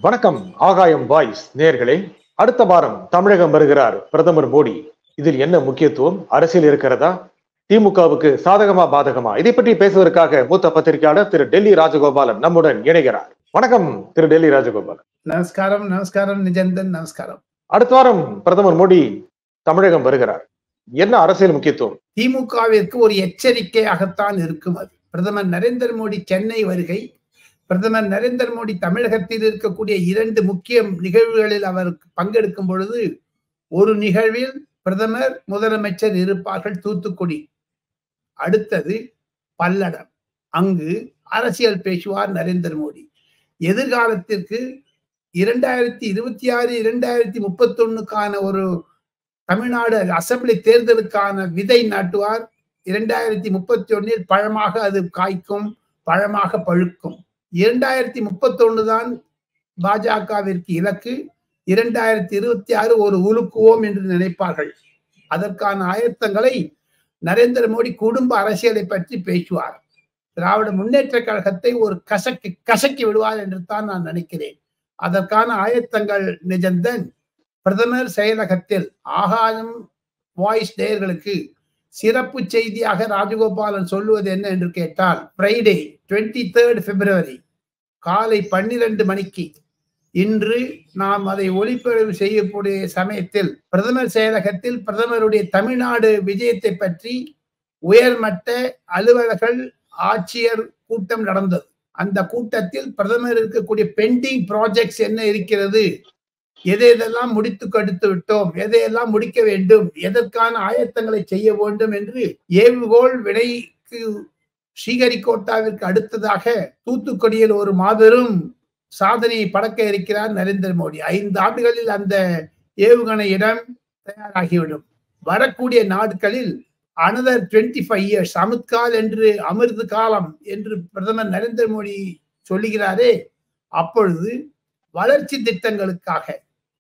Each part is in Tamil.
வணக்கம் ஆகாயம் வாய்ஸ் நேயர்களே. அடுத்த வாரம் தமிழகம் வருகிறார் பிரதமர் மோடி. இதில் என்ன முக்கியத்துவம்? அரசியல் இருக்கிறதா? திமுகவுக்கு சாதகமா பாதகமா? இதை பற்றி பேசுவதற்காக மூத்த பத்திரிகையாளர் திரு டெல்லி ராஜகோபாலன் நம்முடன் இணைகிறார். வணக்கம் திரு டெல்லி ராஜகோபாலன். நமஸ்காரம். நமஸ்காரம் நிஜந்தன். நமஸ்காரம். அடுத்த வாரம் பிரதமர் மோடி தமிழகம் வருகிறார். என்ன அரசியல் முக்கியத்துவம்? திமுகவிற்கு ஒரு எச்சரிக்கையாகத்தான் இருக்கும் அது. பிரதமர் நரேந்திர மோடி சென்னை வருகை, பிரதமர் நரேந்திர மோடி தமிழகத்தில் இருக்கக்கூடிய 2 முக்கிய நிகழ்வுகளில் அவர் பங்கெடுக்கும் பொழுது, ஒரு நிகழ்வில் பிரதமர் முதலமைச்சர் இருப்பார்கள் தூத்துக்குடி, அடுத்தது பல்லடம். அங்கு அரசியல் பேசுவார் நரேந்திர மோடி. எதிர்காலத்திற்கு 2026 2031க்கான ஒரு தமிழ்நாடு அசெம்பிளி தேர்தலுக்கான விதை நாட்டுவார். 2031 பழமாக அது காய்க்கும், பழமாக பழுக்கும். 2031 தான் பாஜகவிற்கு இலக்கு. 2026 ஒரு உலுக்குவோம் என்று நினைப்பார்கள். அதற்கான ஆயத்தங்களை நரேந்திர மோடி குடும்ப அரசியலை பற்றி பேசுவார். திராவிட முன்னேற்ற கழகத்தை ஒரு கசக்கி விடுவார் என்று தான் நான் நினைக்கிறேன். அதற்கான ஆயத்தங்கள் நிஜந்தன். பிரதமர் செயலகத்தில் ஆகாயம் வாய்ஸ் நேயர்களுக்கு சிறப்பு செய்தியாக ராஜகோபாலன் சொல்லுவது என்ன என்று கேட்டால், ஃப்ரைடே 23 பிப்ரவரி காலை 12 மணிக்கு இன்று நாம் அதை ஒளிப்பதிவு செய்யக்கூடிய சமயத்தில் பிரதமர் செயலகத்தில் பிரதமருடைய தமிழ்நாடு விஜயத்தை பற்றி உயர்மட்ட அலுவலர்கள் ஆட்சியர் கூட்டம் நடந்தது. அந்த கூட்டத்தில் பிரதமர் இருக்கக்கூடிய பெண்டிங் ப்ராஜெக்ட்ஸ் என்ன இருக்கிறது, எதையெல்லாம் முடித்து கொடுத்து விட்டோம், எதையெல்லாம் முடிக்க வேண்டும், எதற்கான ஆயத்தங்களை செய்ய வேண்டும் என்று ஏவுகோள் விடைக்கு ஸ்ரீஹரிகோட்டாவிற்கு அடுத்ததாக தூத்துக்குடியில் ஒரு மாபெரும் சாதனையை படைக்க இருக்கிறார் நரேந்திர மோடி. 5 ஆண்டுகளில் அந்த ஏவுகணை இடம் தயாராகிவிடும். வரக்கூடிய நாட்களில் அனதர் 25 years அமிர்த்கால் என்று அமிர்த காலம் என்று பிரதமர் நரேந்திர மோடி சொல்லுகிறாரே, அப்பொழுது வளர்ச்சி திட்டங்களுக்காக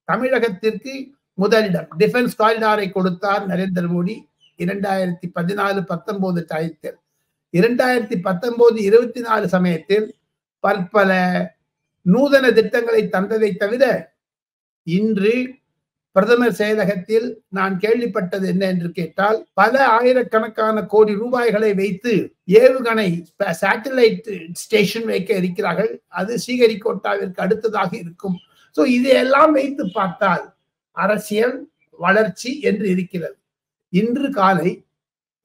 தமிழகத்திற்கு முதலிடம் டிஃபென்ஸ் காரிடாரை கொடுத்தார் நரேந்திர மோடி 2014-19 டயத்தில். 2019-24 சமயத்தில் பற்பல நூதன திட்டங்களை தந்ததை தவிர, இன்று பிரதமர் செயலகத்தில் நான் கேள்விப்பட்டது என்ன என்று கேட்டால், பல ஆயிரக்கணக்கான கோடி ரூபாய்களை வைத்து ஏவுகணை சேட்டலைட் ஸ்டேஷன் வைக்க இருக்கிறார்கள். அது ஸ்ரீஹரிகோட்டாவிற்கு அடுத்ததாக இருக்கும். சோ இதையெல்லாம் வைத்து பார்த்தால் அரசியல் வளர்ச்சி என்று இருக்கிறது. இன்று காலை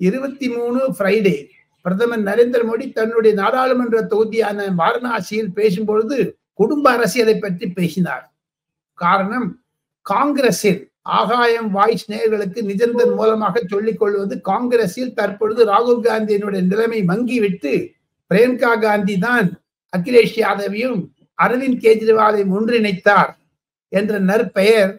23 ஃப்ரைடே பிரதமர் நரேந்திர மோடி தன்னுடைய நாடாளுமன்ற தொகுதியான வாரணாசியில் பேசும்பொழுது குடும்ப அரசியலை பற்றி பேசினார். காரணம், காங்கிரஸில் ஆகாயம் வாய்ஸ் நேயர்களுக்கு நிஜந்தன் மூலமாக சொல்லிக் கொள்வது, காங்கிரஸில் தற்பொழுது ராகுல் காந்தியினுடைய நிலைமை மங்கிவிட்டு பிரியங்கா காந்தி தான் அகிலேஷ் யாதவையும் அரவிந்த் கெஜ்ரிவாலையும் ஒன்றிணைத்தார் என்ற நற்பெயர்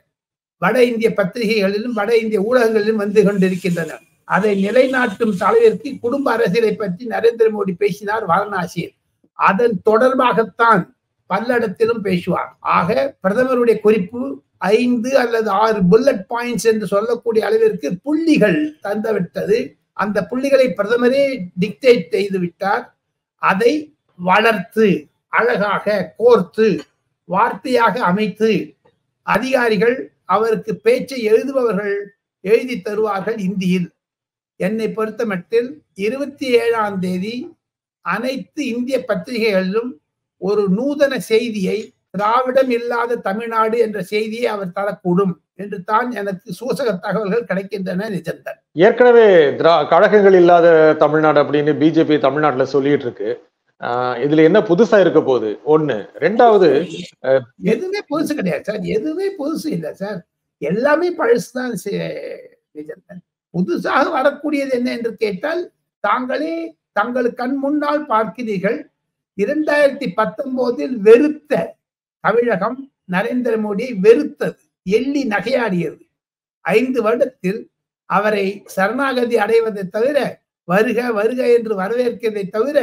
வட இந்திய பத்திரிகைகளிலும் வட இந்திய ஊடகங்களிலும் வந்து கொண்டிருக்கின்றன. அதை நிலைநாட்டும் தலைவருக்கு குடும்ப அரசியலை பற்றி நரேந்திர மோடி பேசினார் வாரணாசியில். அதன் தொடர்பாகத்தான் பல்லடத்திலும் பேசுவார். ஆக பிரதமருடைய குறிப்பு 5 அல்லது 6 புல்லட் பாயிண்ட்ஸ் என்று சொல்லக்கூடிய அளவிற்கு புள்ளிகள் தந்துவிட்டது. அந்த புள்ளிகளை பிரதமரே டிக்டேட் செய்து விட்டார். அதை வளர்த்து அழகாக கோர்த்து வார்த்தையாக அமைத்து அதிகாரிகள் அவருக்கு பேச்சை எழுதுபவர்கள் எழுதி தருவார்கள் இந்தியில். என்னை பொறுத்த மட்டில் 27ஆம் தேதி அனைத்து இந்திய பத்திரிகைகளிலும் ஒரு நூதன செய்தியை, திராவிடம் இல்லாத தமிழ்நாடு என்ற செய்தியை அவர் தரக்கூடும் என்று தான் எனக்கு சூசக தகவல்கள் கிடைக்கின்றன நிஜந்தன். ஏற்கனவே கழகங்கள் இல்லாத தமிழ்நாடு அப்படின்னு பிஜேபி தமிழ்நாட்டுல சொல்லிட்டு இருக்கு. இதுல என்ன புதுசா இருக்க போகுது? ஒண்ணு. ரெண்டாவது, எதுவுமே புதுசு கிடையாது சார். எதுவுமே புதுசு இல்லை சார். எல்லாமே பழசுதான் நிஜந்தன். புதுசாக வரக்கூடியது என்ன என்று கேட்டால், தாங்களே தங்கள் கண் முன்னால் பார்க்கிறீர்கள். 2019 வெறுத்த தமிழகம் நரேந்திர மோடியை வெறுத்தது, எள்ளி நகையாடியது. 5 வருடத்தில் அவரை சரணாகதி அடைவதை தவிர, வருக வருக என்று வரவேற்கிறதை தவிர,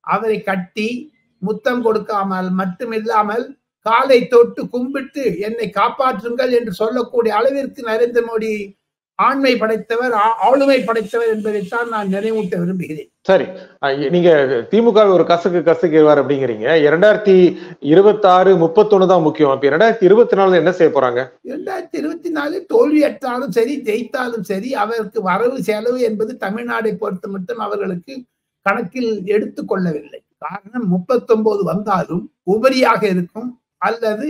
அவரை கட்டி முத்தம் கொடுக்காமல் மட்டுமில்லாமல் காலை தொட்டு கும்பிட்டு என்னை காப்பாற்றுங்கள் என்று சொல்லக்கூடிய அளவிற்கு நரேந்திர மோடி ஆண்மை படைத்தவர், ஆளுமை படைத்தவர் என்பதைத்தான் நான் நினைவூட்ட விரும்புகிறேன். சரி. நீங்க திமுக ஒரு கசக்குவார் அப்படிங்கிறீங்க. 2026, 31 தான் முக்கியம். இப்ப 2024 என்ன செய்ய போறாங்க? 2024 தோல்வியற்றாலும் சரி, ஜெயித்தாலும் சரி, அவருக்கு வரவு செலவு என்பது தமிழ்நாடை பொறுத்த மட்டும் அவர்களுக்கு கணக்கில் எடுத்துக் கொள்ளவில்லை. காரணம் 39 வந்தாலும் உபரியாக இருக்கும் அல்லது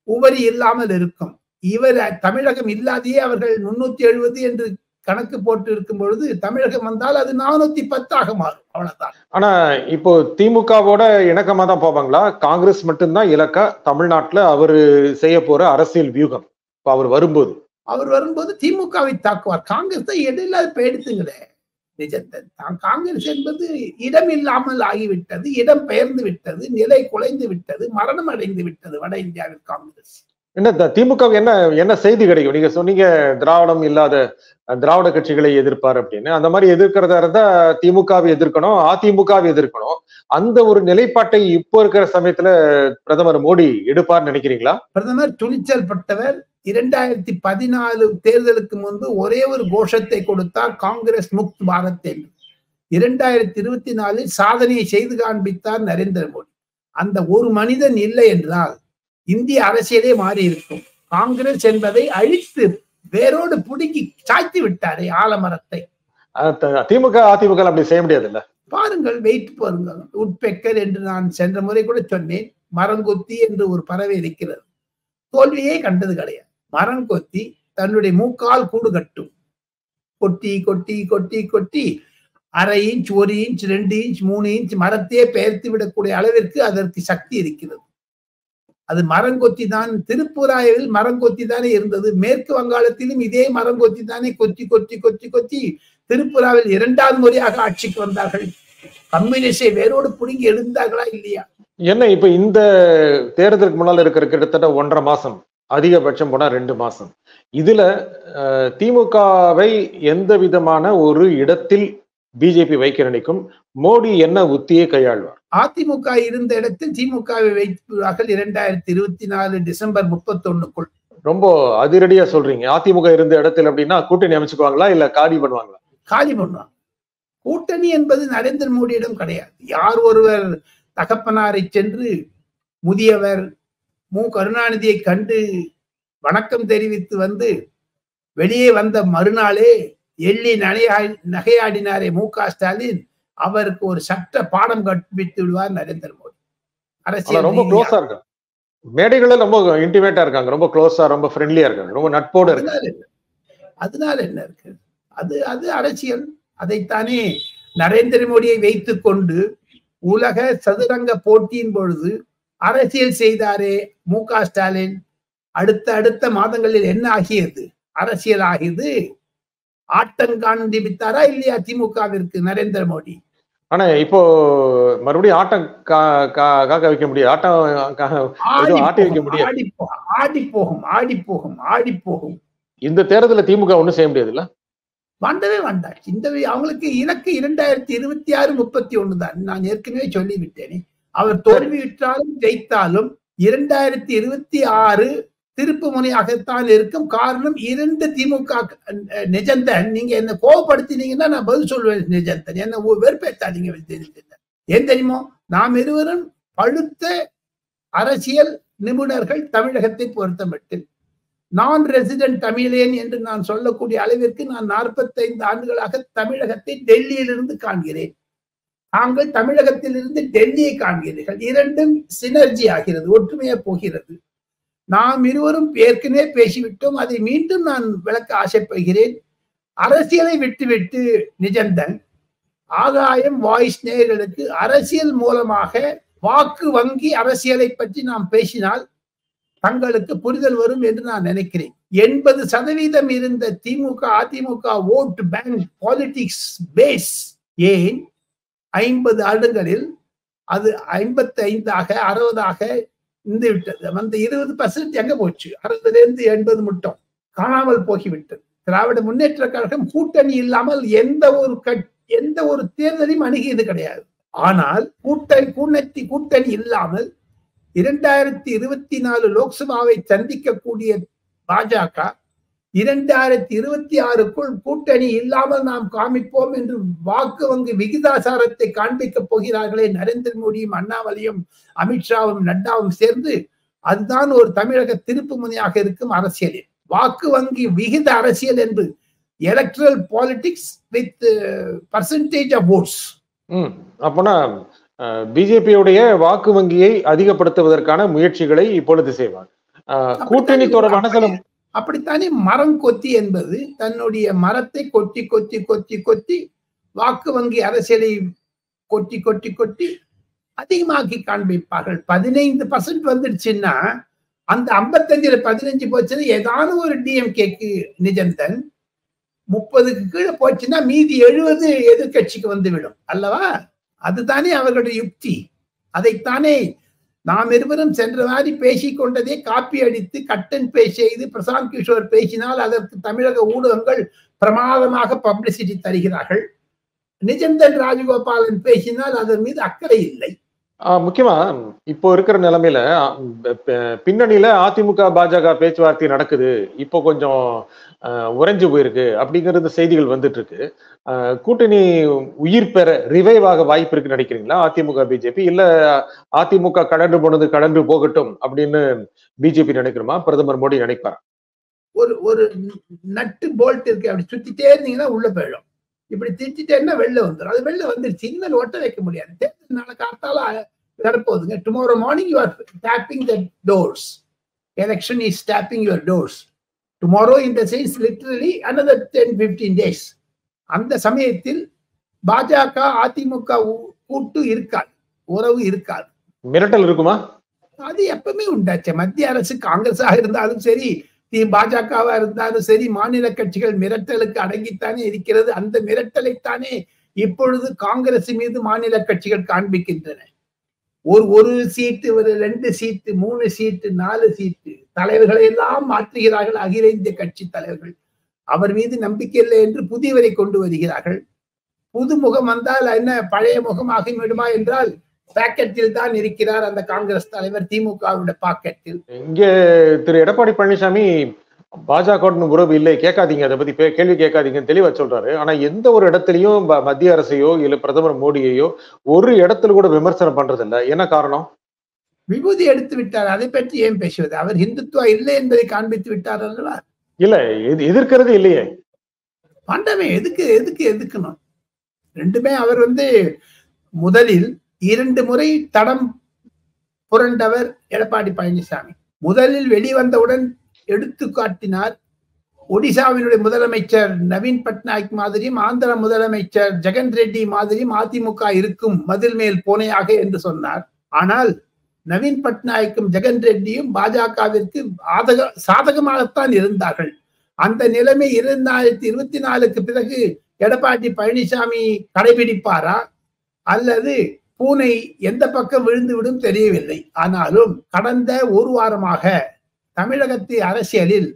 உபரி இல்லாமல் இருக்கும். இவர் தமிழகம் இல்லாதையே அவர்கள் 370 என்று கணக்கு போட்டு இருக்கும் பொழுது தமிழகம் வந்தால் அது 410 மாறும். அவ்வளவுதான். ஆனா இப்போ திமுகவோட இணக்கமா தான் போவாங்களா? காங்கிரஸ் மட்டும்தான் இலக்கா தமிழ்நாட்டுல அவரு செய்ய போற அரசியல் வியூகம் இப்ப அவர் வரும்போது திமுகவை தாக்குவார். காங்கிரஸ் தான் இடையில எடுத்துங்களே நிஜத்தன். காங்கிரஸ் என்பது இடம் இல்லாமல் ஆகிவிட்டது, இடம் பெயர்ந்து விட்டது, நிலை குலைந்து விட்டது, மரணம் அடைந்து விட்டது வட இந்தியாவில் காங்கிரஸ். என்ன திமுக என்ன செய்தி கிடைக்கும்? நீங்க சொன்னீங்க திராவிடம் இல்லாத திராவிட கட்சிகளை எதிர்ப்பார் அப்படின்னு. அந்த மாதிரி எதிர்க்கிறதா இருந்தா திமுகவை எதிர்க்கணும், அதிமுகவை எதிர்க்கணும். அந்த ஒரு நிலைப்பாட்டை இப்போ இருக்கிற சமயத்துல பிரதமர் மோடி எடுப்பார்னு நினைக்கிறீங்களா? பிரதமர் துணிச்சல் பட்டவர். 2014 தேர்தலுக்கு முன்பு ஒரே ஒரு கோஷத்தை கொடுத்தார், காங்கிரஸ் முக்த் பாரத் என்று. 2024 சாதனையை செய்து காண்பித்தார் நரேந்திர மோடி. அந்த ஒரு மனிதன் இல்லை என்றால் இந்திய அரசியலே மாறி இருக்கும். காங்கிரஸ் என்பதை அழித்து வேரோடு புடுங்கி சாய்த்து விட்டாரே ஆலமரத்தை. திமுக அதிமுக அப்படி செய்ய முடியாது இல்ல. பாருங்கள், வெயிட் பாருங்கள். உட்பெக்கர் என்று நான் சென்ற முறை கூட சொன்னேன். மரங்கொத்தி என்று ஒரு பறவை இருக்கிறது, தோல்வியே கண்டது கிடையாது. மரங்கொத்தி தன்னுடைய மூக்கால் கூடு கட்டும். கொட்டி கொட்டி கொட்டி கொட்டி 1/2 இன்ச், 1 இன்ச், 2 இன்ச், 3 இன்ச் மரத்தையே பெயர்த்து விடக்கூடிய அளவிற்கு அதற்கு சக்தி இருக்கிறது. அது மரங்கொத்தி தான். திருப்புராயில் மரங்கொத்தி தானே இருந்தது. மேற்கு வங்காளத்திலும் இதே மரங்கொத்தி தானே கொத்தி கொத்தி கொத்தி கொத்தி திருப்புராவில் 2வது முறையாக ஆட்சிக்கு வந்தார்கள். கம்யூனிஸ்டை வேரோடு புடுங்கி எழுந்தார்களா இல்லையா? என்ன இப்ப இந்த தேர்தலுக்கு முன்னால் இருக்கிற கிட்டத்தட்ட 1.5 மாசம், அதிகபட்சம் போனா 2 மாசம், இதுல திமுகவை எந்த விதமான ஒரு இடத்தில் பிஜேபி வைக்க நினைக்கும்? மோடி என்ன உத்தியை கையாள்வார்? அதிமுக இருந்த இடத்தில் திமுகவை வைப்பார்கள் 2024 டிசம்பர் 31க்குள். ரொம்ப அதிரடியா சொல்றீங்க. அதிமுக இருந்த இடத்தில் அப்படின்னா கூட்டணி அமைச்சுக்குவாங்களா இல்ல காலி பண்ணுவாங்களா? காலி பண்ணுவாங்க. கூட்டணி என்பது நரேந்திர மோடியிடம் கிடையாது. யார் ஒருவர் தகப்பனாரை சென்று முதியவர் மு கருணாநிதியை கண்டு வணக்கம் தெரிவித்து வந்து வெளியே வந்த மறுநாளே எள்ளி நகையாடினாரே மு.க. ஸ்டாலின், அவருக்கு ஒரு சட்ட பாடம் கற்பித்து விடுவார் நரேந்திர மோடி. அரசியல் ரொம்ப க்ளோஸா இருக்காங்க, மேடைகள்ல ரொம்ப இன்டிமேட்டா இருக்காங்க, ரொம்ப க்ளோஸா, ரொம்ப ஃப்ரெண்ட்லியா இருக்காங்க, ரொம்ப நட்போட இருக்காங்க. அதனால என்ன இருக்கு? அது அரசியல். அதைத்தானே நரேந்திர மோடியை வைத்துக் கொண்டு உலக சதுரங்க போட்டியின் பொழுது அரசியல் செய்தாரே மு.க. ஸ்டாலின். அடுத்த மாதங்களில் என்ன ஆகியது? அரசியல் ஆகியது. ஆட்டம் காண்பித்தாரா இல்லையா திமுகவிற்கு நரேந்திர மோடி? ஆனா இப்போ மறுபடியும் ஆட்டம் காக்க வைக்க முடியாது, ஆட்டி வைக்க முடியாது. ஆடி போகும். இந்த தேர்தலில் திமுக ஒண்ணும் செய்ய முடியாது இல்ல. வேண்டவே வேண்டாம். அவங்களுக்கு இலக்கு 2026 31 தான். நான் ஏற்கனவே சொல்லிவிட்டேனே. அவர் தோல்வியுற்றாலும் ஜெயித்தாலும் 2026 திருப்பு முனையாகத்தான் இருக்கும். காரணம் 2 திமுக. நிஜந்தன், நீங்க என்ன கோபப்படுத்தினீங்கன்னா நான் பதில் சொல்வேன். நிஜந்தன், என்ன வெறுப்பேத்தாதீங்க. ஏன் தெரியுமோ, நாம் இருவரும் பழுத்த அரசியல் நிபுணர்கள் தமிழகத்தை பொறுத்தமட்டில். நான் ரெசிடென்ட் தமிழேன் என்று நான் சொல்லக்கூடிய அளவிற்கு நான் 45 ஆண்டுகளாக தமிழகத்தை டெல்லியிலிருந்து காண்கிறேன். தாங்கள் தமிழகத்திலிருந்து டெல்லியை காண்கிறீர்கள். இரண்டும் சினர்ஜி ஆகிறது, ஒற்றுமையா போகிறது. நாம் இருவரும் ஏற்கனவே பேசிவிட்டோம். அதை மீண்டும் நான் விளக்க ஆசைப்படுகிறேன். அரசியலை விட்டுவிட்டு நிஜந்தன், ஆகாயம் வாய்ஸ் நேயர்களுக்கு அரசியல் மூலமாக வாக்கு வங்கி அரசியலை பற்றி நாம் பேசினால் தங்களுக்கு புரிதல் வரும் என்று நான் நினைக்கிறேன். 80% இருந்த DMK AIADMK vote bank politics base ஏன் 50 ஆண்டுகளில் அது 55ஆக 60ஆக இருந்து விட்டது. அந்த 20% எங்க போச்சு? 60லிருந்து 80 மட்டும் காணாமல் போகிவிட்டது. திராவிட முன்னேற்ற கழகம் கூட்டணி இல்லாமல் எந்த ஒரு தேர்தலையும் அணுகியது கிடையாது. ஆனால் கூட்டணி இல்லாமல் 2024 லோக்சபாவை சந்திக்கக்கூடிய பாஜக 2026க்குள் கூட்டணி இல்லாமல் நாம் காமிப்போம் என்று வாக்கு வங்கி விகிதாசாரத்தை காண்பிக்கப் போகிறார்களே நரேந்திர மோடியும் அண்ணாமலையும் அமித்ஷாவும் நட்டாவும் சேர்ந்து. அதுதான் ஒரு தமிழக திருப்பு முனையாக இருக்கும் அரசியலில் வாக்கு வங்கி விகித அரசியல் என்று electoral politics with percentage of votes. அப்போனா பிஜேபியுடைய வாக்கு வங்கியை அதிகப்படுத்துவதற்கான முயற்சிகளை இப்பொழுது செய்வார். கூட்டணி தொடர்பான சில அப்படித்தானே மரம் கொத்தி என்பது தன்னுடைய மரத்தை கொத்தி கொத்தி கொத்தி கொத்தி வாக்கு வங்கி அரசியலை கொட்டி கொட்டி கொட்டி அதிகமாக்கி காண்பிப்பார்கள். 15% வந்துடுச்சுன்னா அந்த 55ல் 15 போச்சுன்னா ஏதான ஒரு டிஎம்கேக்கு நிஜந்தன், 30க்கு கீழே போச்சுன்னா மீதி 70 எதிர்கட்சிக்கு வந்துவிடும் அல்லவா? அதுதானே அவர்களுடைய யுக்தி. அதைத்தானே நாம் இருவரும் சென்ற மாதிரி பேசிக் கொண்டதே காப்பி அடித்து கட் அண்ட் பேஸ்ட் செய்து பிரசாந்த் கிஷோர் பேசினால் அதற்கு தமிழக ஊடகங்கள் பிரமாதமாக பப்ளிசிட்டி தருகிறார்கள். நிஜந்தன் ராஜகோபாலன் பேசினால் அதன் மீது அக்கறை இல்லை. முக்கியமா இப்போ இருக்கிற நிலைமையில பின்னணியில அதிமுக பாஜக பேச்சுவார்த்தை நடக்குது, இப்போ கொஞ்சம் உறைஞ்சு போயிருக்கு அப்படிங்கிறது செய்திகள் வந்துட்டு இருக்கு. கூட்டணி உயிர் பெற ரிவைவாக வாய்ப்பு இருக்கு நினைக்கிறீங்களா அதிமுக பிஜேபி? இல்ல அதிமுக கடந்து போனது கடந்து போகட்டும் அப்படின்னு பிஜேபி நினைக்கிறோமா? பிரதமர் மோடி நினைப்பாரா? ஒரு நட்டு போல்ட் இருக்கு, அப்படி சுத்திட்டே இருந்தீங்கன்னா உள்ள போயிடும். இப்படி திட்டிட்டேன்னா வெளில வந்துடும். அது வெளில வந்துருச்சு, இனிமேல் ஒட்ட வைக்க முடியாது. தேர்தல் நாளை காத்தால வரப்போகுதுங்க. Tomorrow morning you are tapping the doors. Election is tapping your doors. Tomorrow in the sense literally another 10-15 days. அந்த சமயத்தில் பாஜக அதிமுக கூட்டு இருக்காது, உறவு இருக்காது. மிரட்டல் இருக்குமா? அது எப்பவுமே உண்டாச்சு. மத்திய அரசு காங்கிரஸாக இருந்தாலும் சரி, பாஜகவா இருந்தாலும் சரி, மாநில கட்சிகள் மிரட்டலுக்கு அடங்கித்தானே இருக்கிறது. அந்த மிரட்டலைத்தானே இப்பொழுது காங்கிரஸ் மீது மாநில கட்சிகள் காண்பிக்கின்றன. ஒரு சீட்டு, ஒரு 2 சீட்டு, 3 சீட்டு, 4 சீட்டு தலைவர்களை எல்லாம் மாற்றுகிறார்கள். அகில இந்திய கட்சி தலைவர்கள் அவர் மீது நம்பிக்கை இல்லை என்று புதியவரை கொண்டு வருகிறார்கள். புது முகம் வந்தால் என்ன பழைய முகமாகி விடுமா என்றால் பாக்கெட்டில் தான் இருக்கிறார் அந்த காங்கிரஸ் தலைவர், திமுகவுடைய பாக்கெட்டில். இங்கே திரு எடப்பாடி பழனிசாமி பாஜக உறவு இல்லை, கேட்காதீங்க, அதை பத்தி கேள்வி கேட்காதீங்கன்னு தெளிவா சொல்றாரு. ஆனா எந்த ஒரு இடத்துலயும் மத்திய அரசையோ இல்ல பிரதமர் மோடியையோ ஒரு இடத்துல கூட விமர்சனம் பண்றது இல்லை. என்ன காரணம்? விபூதி எடுத்து விட்டார், அதை பற்றி ஏன் பேசுவது? அவர் இந்துத்துவா இல்லை என்பதை காண்பித்து விட்டார் அல்லவா? இல்ல, எதிர்க்கிறது இல்லையே. பண்டமே எதுக்கு எதுக்கணும்? ரெண்டுமே அவர் முதலில் 2 முறை தடம் புரண்டவர் எடப்பாடி பழனிசாமி. முதலில் வெளிவந்தவுடன் எடுத்து காட்டினார். ஒடிசாவினுடைய முதலமைச்சர் நவீன் பட்நாயக் மாதிரியும் ஆந்திர முதலமைச்சர் ஜெகன் ரெட்டி மாதிரியும் அதிமுக இருக்கும் மதில் மேல் பூனையாக என்று சொன்னார். ஆனால் நவீன் பட்நாயக்கும் ஜெகன் ரெட்டியும் பாஜகவிற்கு சாதகமாகத்தான் இருந்தார்கள். அந்த நிலைமை 2024க்கு பிறகு எடப்பாடி பழனிசாமி கடைபிடிப்பாரா அல்லது பூனை எந்த பக்கம் விழுந்துவிடும் தெரியவில்லை. ஆனாலும் கடந்த ஒரு வாரமாக தமிழகத்தின் அரசியலில்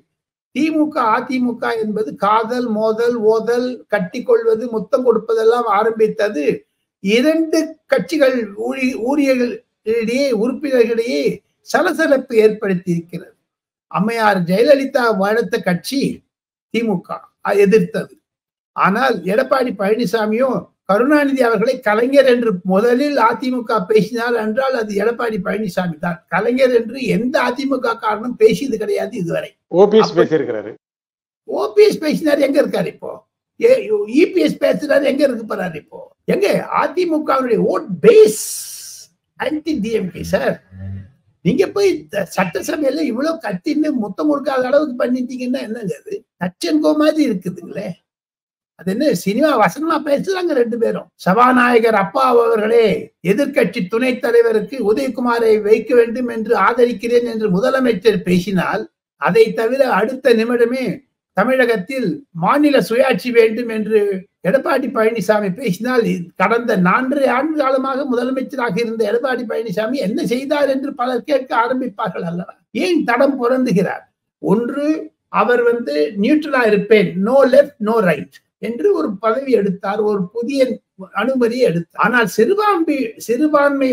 திமுக அதிமுக என்பது காதல், மோதல், ஓதல், கட்டிக்கொள்வது, முத்தம் கொடுப்பதெல்லாம் ஆரம்பித்தது 2 கட்சிகள் ஊழியர்களிடையே, உறுப்பினர்களிடையே சலசலப்பு ஏற்படுத்தி இருக்கிறது. அம்மையார் ஜெயலலிதா வளர்த்த கட்சி திமுக எதிர்த்தது. ஆனால் எடப்பாடி பழனிசாமியும் கருணாநிதி அவர்களை கலைஞர் என்று முதலில் அதிமுக பேசினார் என்றால் அது எடப்பாடி பழனிசாமி தான். கலைஞர் என்று எந்த அதிமுக காரணம் பேசியது கிடையாது இதுவரை. ஓபிஎஸ் பேசியிருக்கிறாரு. ஓபிஎஸ் பேசினார், எங்க இருக்காரு இப்போ? இபிஎஸ் பேசுறாரு, எங்க இருக்கு போறாரு இப்போ? எங்க அதிமுகவுடைய vote base anti DMK sir. நீங்க போய் சட்டசபையில இவ்வளவு கத்தின்னு முத்தம் கொடுக்காத அளவுக்கு பண்ணிட்டீங்கன்னா என்னங்க அது? தச்சன்கோ மாதிரி இருக்குதுங்களே. அது என்ன சினிமா வசனமா பேசுறாங்க 2 பேரும். சபாநாயகர் அப்பா அவர்களே, எதிர்கட்சி துணைத் தலைவருக்கு உதயகுமாரை வைக்க வேண்டும் என்று ஆதரிக்கிறேன் என்று முதலமைச்சர் பேசினால், அதை தவிர அடுத்த நிமிடமே தமிழகத்தில் மாநில சுயாட்சி வேண்டும் என்று எடப்பாடி பழனிசாமி பேசினால், கடந்த 4 ஆண்டு காலமாக முதலமைச்சராக இருந்த எடப்பாடி பழனிசாமி என்ன செய்தார் என்று பலர் கேட்க ஆரம்பிப்பார்கள் அல்லவா? ஏன் தடம் புரண்டுகிறார்? ஒன்று, அவர் நியூட்ரலா இருப்பேன், நோ லெஃப்ட் நோ ரைட் என்று ஒரு பதவி எடுத்தார், ஒரு புதிய அனுமதியை எடுத்தார். ஆனால் சிறுபான்மை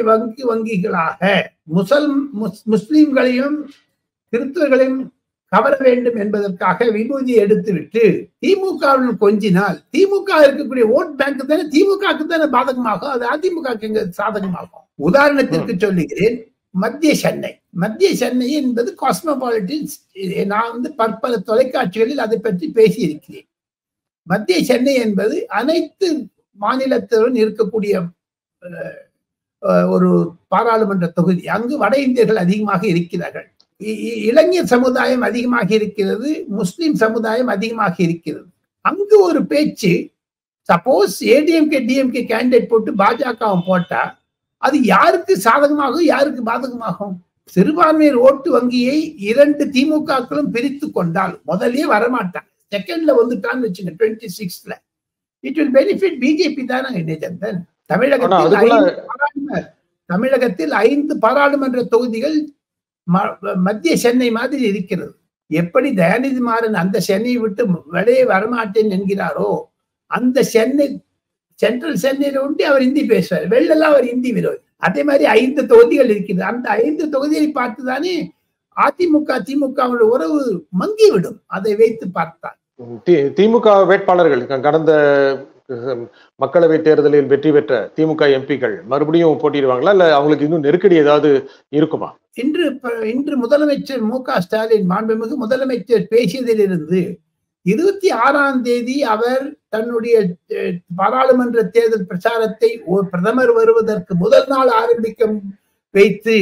வங்கிகளாக முஸ்லிம்களையும் கிறிஸ்தவர்களையும் கவர வேண்டும் என்பதற்காக விபூதியை எடுத்துவிட்டு திமுகவுடன் கொஞ்சினால் திமுக இருக்கக்கூடிய ஓட் பேங்க் தானே திமுகவுக்கு தானே பாதகமாகும், அது அதிமுகவுக்கு எங்க சாதகமாகும். உதாரணத்திற்கு சொல்லுகிறேன், மத்திய சென்னை என்பது காஸ்மோபாலிட்டின். நான் பற்பல தொலைக்காட்சிகளில் அதை பற்றி பேசி இருக்கிறேன். மத்திய சென்னை என்பது அனைத்து மாநிலத்துடன் இருக்கக்கூடிய ஒரு பாராளுமன்ற தொகுதி. அங்கு வட இந்தியர்கள் அதிகமாக இருக்கிறார்கள், இளைஞர் சமுதாயம் அதிகமாக இருக்கிறது, முஸ்லிம் சமுதாயம் அதிகமாக இருக்கிறது. அங்கு ஒரு பேச்சு, சப்போஸ் ஏடிஎம்கே டிஎம்கே கேண்டிடேட் போட்டு பாஜகவும் போட்டா அது யாருக்கு சாதகமாகும் யாருக்கு பாதகமாகும்? சிறுபான்மையர் ஓட்டு வங்கியை 2 திமுகக்களும் பிரித்து கொண்டால் முதலே வரமாட்டான், செகண்ட்ல வந்துட்டான்னு வச்சுங்க 26ல. இட் வில் பெனிஃபிட் பிஜேபி தானே நிஜந்தன். தமிழகத்தில் 5 பாராளுமன்ற தொகுதிகள் மத்திய சென்னை மாதிரி இருக்கிறது. எப்படி தயாநிதி மாறன் அந்த சென்னையை விட்டு வெளியே வரமாட்டேன் என்கிறாரோ, அந்த சென்னை சென்ட்ரல் சென்னையில உண்டு அவர் ஹிந்தி பேசுவார், வெளியெல்லாம் அவர் ஹிந்தி விரோதி. அதே மாதிரி 5 தொகுதிகள் இருக்கிறது. அந்த 5 தொகுதியை பார்த்துதானே அதிமுக திமுக உறவு மங்கிவிடும். அதை வைத்து பார்த்தார். திமுக வேட்பாளர்கள் கடந்த மக்களவை தேர்தலில் வெற்றி பெற்ற திமுக எம்பிக்கள் மறுபடியும் போட்டிடுவாங்களா, இல்ல அவங்களுக்கு இன்னும் நெருக்கடி ஏதாவது இருக்குமா? இன்று முதலமைச்சர் மு.க.ஸ்டாலின், மாண்புமிகு முதலமைச்சர் பேசியதிலிருந்து 26ஆம் தேதி அவர் தன்னுடைய பாராளுமன்ற தேர்தல் பிரச்சாரத்தை பிரதமர் வருவதற்கு முதல் நாள் ஆரம்பிக்க வைத்து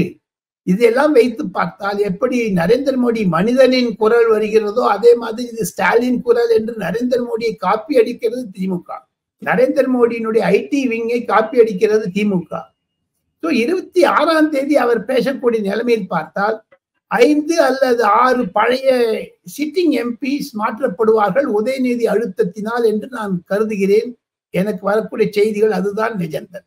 இதெல்லாம் வைத்து பார்த்தால் எப்படி நரேந்திர மோடி மனிதனின் குரல் வருகிறதோ அதே மாதிரி இது ஸ்டாலின் குரல் என்று நரேந்திர மோடியை காப்பி அடிக்கிறது திமுக, நரேந்திர மோடியினுடைய ஐடி விங்கை காப்பி அடிக்கிறது திமுக. 26ஆம் தேதி அவர் பேசக்கூடிய நிலைமையில் பார்த்தால் 5 அல்லது 6 பழைய சிட்டிங் எம்பிஸ் மாற்றப்படுவார்கள் உதயநிதி அழுத்தத்தினால் என்று நான் கருதுகிறேன். எனக்கு வரக்கூடிய செய்திகள் அதுதான் நிஜந்தன்.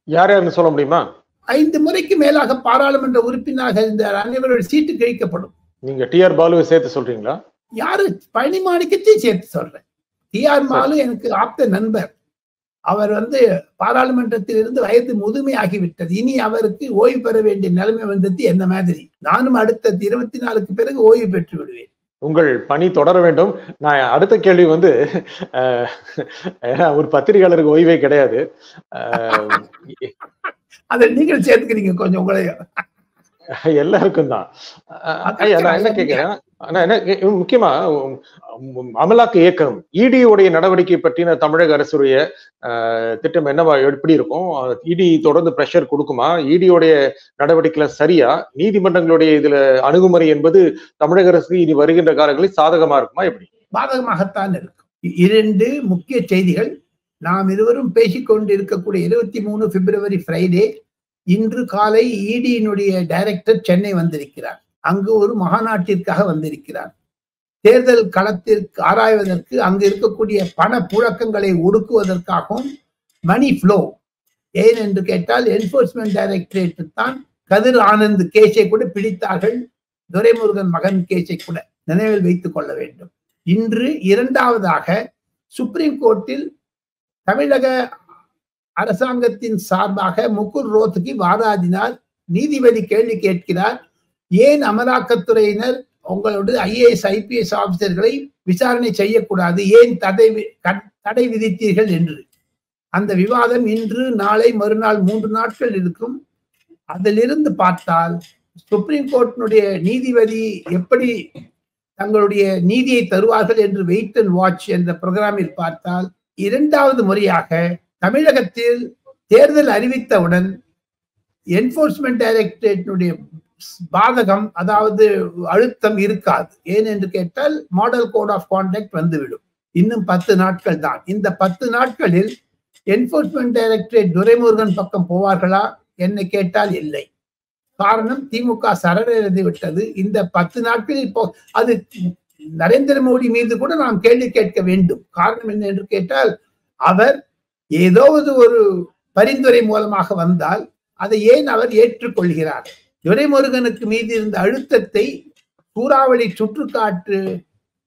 யாருன்னு சொல்ல முடியுமா? 5 முறைக்கு மேலாக பாராளுமன்ற உறுப்பினராக இருந்த அனைவருடைய சீட்டு கிழிக்கப்படும். நீங்க டிஆர் பாலுவை சேர்த்து சொல்றீங்களா? யாரு? பழனி மாணிக்கத்தையும் சேர்த்து சொல்றேன். டிஆர் பாலு எனக்கு ஆப்த நண்பர். அவர் பாராளுமன்றத்தில் இருந்து வயது முதுமை ஆகிவிட்டது. இனி அவருக்கு ஓய்வு பெற வேண்டிய நிலைமை வந்தது என்ன மாதிரி. நானும் அடுத்த 24க்கு பிறகு ஓய்வு பெற்று விடுவேன். உங்கள் பணி தொடர வேண்டும். நான் அடுத்த கேள்வி ஒரு பத்திரிகையாளருக்கு ஓய்வே கிடையாது. அதை நீங்கள் சேர்த்துக்கிறீங்க கொஞ்சம் உங்களை எல்லாருக்கும் தான். நான் என்ன கேட்கிறேன், முக்கியமா அமலாக்க இயக்கம் இடியோடைய நடவடிக்கை பற்றின தமிழக அரசுடைய திட்டம் என்னவா, எப்படி இருக்கும்? இடி தொடர்ந்து பிரஷர் கொடுக்குமா? இடியோடைய நடவடிக்கைல சரியா? நீதிமன்றங்களுடைய இதுல அணுகுமுறை என்பது தமிழக அரசு இனி வருகின்ற காலங்களில் சாதகமா இருக்குமா, எப்படி? பாதகமாகத்தான் இருக்கும். 2 முக்கிய செய்திகள். நாம் இருவரும் பேசிக்கொண்டு இருக்கக்கூடிய 23 பிப்ரவரி ஃப்ரைடே, இன்று காலை இடியினுடைய டைரக்டர் சென்னை வந்திருக்கிறார். அங்கு ஒரு மாநாட்டிற்காக வந்திருக்கிறார். தேர்தல் களத்திற்கு ஆராய்வதற்கு, அங்கு இருக்கக்கூடிய பண புழக்கங்களை ஒடுக்குவதற்காகவும் மணி ஃப்ளோ. ஏன் என்று கேட்டால் என்போர்ஸ்மெண்ட் டைரக்டரேட் தான் கதிர் ஆனந்த் கேஸை கூட பிடித்தார்கள், துரைமுருகன் மகன் கேஸை கூட நினைவில் வைத்துக் கொள்ள வேண்டும். இன்று 2வதாக சுப்ரீம் கோர்ட்டில் தமிழக அரசாங்கத்தின் சார்பாக முகுல் ரோத்தகி வாதாடினார். நீதிபதி கேள்வி கேட்கிறார், ஏன் அமலாக்கத்துறையினர் உங்களோட IAS IPS ஆபிசர்களை விசாரணை செய்யக்கூடாது, ஏன் தடை விதித்தீர்கள் என்று. அந்த விவாதம் இன்று நாளை மறுநாள் 3 நாட்கள் இருக்கும். அதிலிருந்து பார்த்தால் சுப்ரீம் கோர்ட்டினுடைய நீதிபதி எப்படி தங்களுடைய நீதியை தருவார்கள் என்று வெயிட் அண்ட் வாட்ச் என்ற புரோகிராமில் பார்த்தால் 2வது முறையாக தமிழகத்தில் தேர்தல் அறிவித்தவுடன் என்போர்ஸ்மெண்ட் டைரக்டரேட்டினுடைய பாதகம், அதாவது அழுத்தம் இருக்காது. ஏன் என்று கேட்டால் மாடல் கோட் ஆஃப் கான்டக்ட் வந்துவிடும். இன்னும் 10 நாட்கள் தான். இந்த 10 நாட்களில் என்போர்ஸ்மெண்ட் டைரக்டரேட் துரைமுருகன் பக்கம் போவார்களா என்னை கேட்டால் இல்லை. காரணம், திமுக சரணடைந்து விட்டது. இந்த 10 நாட்களில் அது நரேந்திர மோடி மீது கூட நாம் கேள்வி கேட்க வேண்டும். காரணம் என்ன என்று கேட்டால், அவர் ஏதாவது ஒரு பரிந்துரை மூலமாக வந்தால் அதை ஏன் அவர் ஏற்றுக்கொள்கிறார்? துரைமுருகனுக்கு மீது இருந்த அழுத்தத்தை சூறாவளி சுற்றுக்காற்று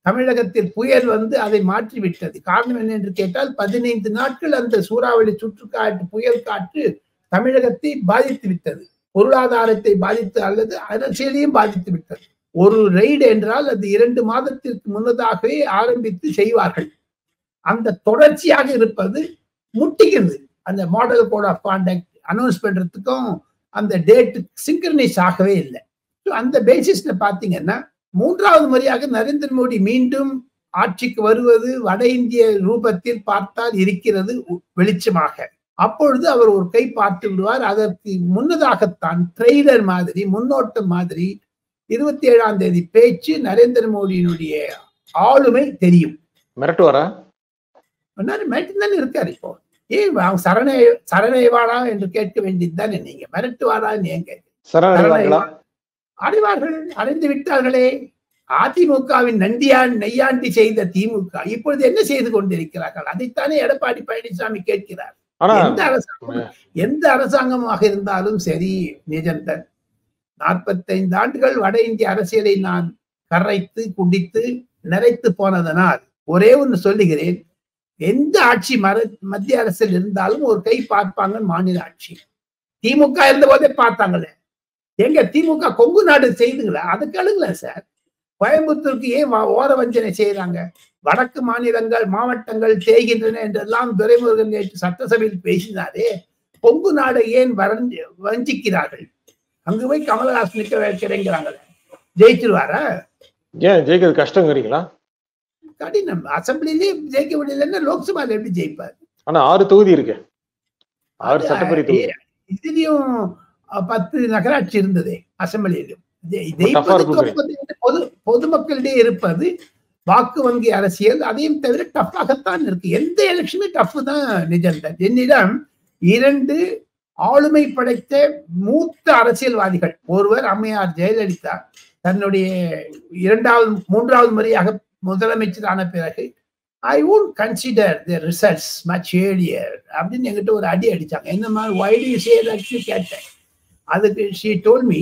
தமிழகத்தில் புயல் அதை மாற்றிவிட்டது. காரணம் என்ன என்று கேட்டால் 15 நாட்கள் அந்த சூறாவளி சுற்றுக்காற்று புயல் காற்று தமிழகத்தை பாதித்து விட்டது, பொருளாதாரத்தை பாதித்து அல்லது அரசியலையும் பாதித்து விட்டது. ஒரு ரெய்டு என்றால் அது 2 மாதத்திற்கு முன்னதாகவே ஆரம்பித்து செய்வார்கள். அந்த தொடர்ச்சியாக இருப்பது முட்டிக்கிறது. அந்த model code of conduct announce பண்றதுக்கும் அந்த டேட் சிங்க்ரனைஸ் ஆகவே இல்லை. அந்த பேசிஸ்ல பாத்தீங்கன்னா 3வது முறையாக நரேந்திர மோடி மீண்டும் ஆட்சிக்கு வருவது வட இந்திய ரூபத்தில் பார்த்தால் இருக்கிறது வெளிச்சமாக. அப்பொழுது அவர் ஒரு கை பார்த்து விடுவார். அதற்கு முன்னதாகத்தான் ட்ரெய்லர் மாதிரி, முன்னோட்டம் மாதிரி 27ஆம் தேதி பேச்சு நரேந்திர மோடியினுடைய ஆளுமை தெரியும். மிரட்டுவாரா? மிரட்டுதான் இருக்காரு. இப்போ ஏன் அவங்க சரணடைவாரா என்று கேட்க வேண்டியதுதானே. நீங்க மிரட்டுவாரான்னு ஏன் கேட்க? அடைவார்கள், அடைந்து விட்டார்களே. அதிமுகவின் நெய்யாண்டி செய்த திமுக இப்பொழுது என்ன செய்து கொண்டிருக்கிறார்கள்? அதைத்தானே எடப்பாடி பழனிசாமி கேட்கிறார். எந்த அரசாங்கமாக இருந்தாலும் சரி நிஜந்தன், 45 ஆண்டுகள் வட இந்திய அரசியலை நான் கரைத்து குடித்து நிறைத்து போனதனால் ஒரே ஒன்று சொல்லுகிறேன். எந்த ஆட்சி மத்திய அரசில் இருந்தாலும் ஒரு கை பார்ப்பாங்க. மாநில ஆட்சி திமுக இருந்த போதே பார்த்தாங்களே. எங்க திமுக கொங்கு நாடு செய்துங்களா? அது கழுங்கள சார். கோயம்புத்தூருக்கு ஏன் ஓர வஞ்சனை செய்யறாங்க? வடக்கு மாநிலங்கள் மாவட்டங்கள் தேய்கின்றன என்றெல்லாம் துரைமுருகன் நேற்று சட்டசபையில் பேசினாரே. கொங்கு நாடு ஏன் வஞ்சிக்கிறார்கள்? அங்கு போய் கமலஹாசனுக்கு கிடைக்கிறாங்களே. ஜெயிச்சிருவாரா? ஏன் ஜெயிக்கிறது கஷ்டங்கிறீங்களா? கடினம். அசம்பிளிலே ஜெயிக்க முடியலன்னா லோக்சபால எப்படி ஜெயிப்பாரு? ஆனா 6 தொகுதி இருக்கு. 6 சட்டப்பேரவை தொகுதி. இதுலயும் 10 நகராட்சி இருந்ததே அசம்பிளியிலும். பொதுமக்களிடையே இருப்பது வாக்கு வங்கி அரசியல். அதையும் தவிர டஃப்பாகத்தான் இருக்கு. எந்த எலெக்ஷனும் டஃப் தான் நிஜம்தான். என்னிடம் 2 ஆளுமை படைத்த மூத்த அரசியல்வாதிகள், ஒருவர் அம்மையார் ஜெயலலிதா தன்னுடைய 3வது முறையாக முதலமைச்சரான பிறகு ஐ won't consider the results much earlier அப்படின்னு என்கிட்ட ஒரு அடி அடிச்சாங்க. என்ன மாதிரி why do you say that கேட்டேன். அதுக்கு she told me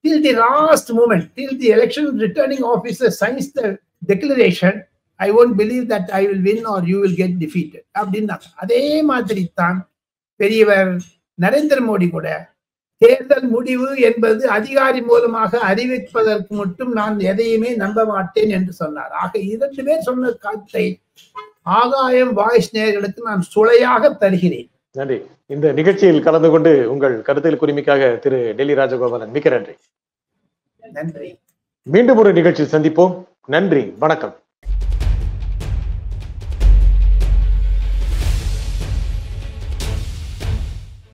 till the last moment, till the election returning officer signs the declaration, I won't believe that I will win or you will get defeated அப்படின்னாங்க. அதே மாதிரி தான் பெரியவர் நரேந்திர மோடி கூட தேர்தல் முடிவு என்பது அதிகாரி மூலமாக அறிவிப்பதற்கு மட்டும் நான் எதையுமே நம்ப மாட்டேன் என்று சொன்னார். ஆக 2 பேர் சொன்ன கருத்தை ஆகாயம் வாய்ஸ் நேயர்களுக்கு நான் சுளையாக தருகிறேன். நன்றி. இந்த நிகழ்ச்சியில் கலந்து கொண்டு உங்கள் கருத்தில் குரிமைக்காக திரு டெல்லி ராஜகோபாலன் மிக்க நன்றி. நன்றி. மீண்டும் ஒரு நிகழ்ச்சியில் சந்திப்போம். நன்றி, வணக்கம்.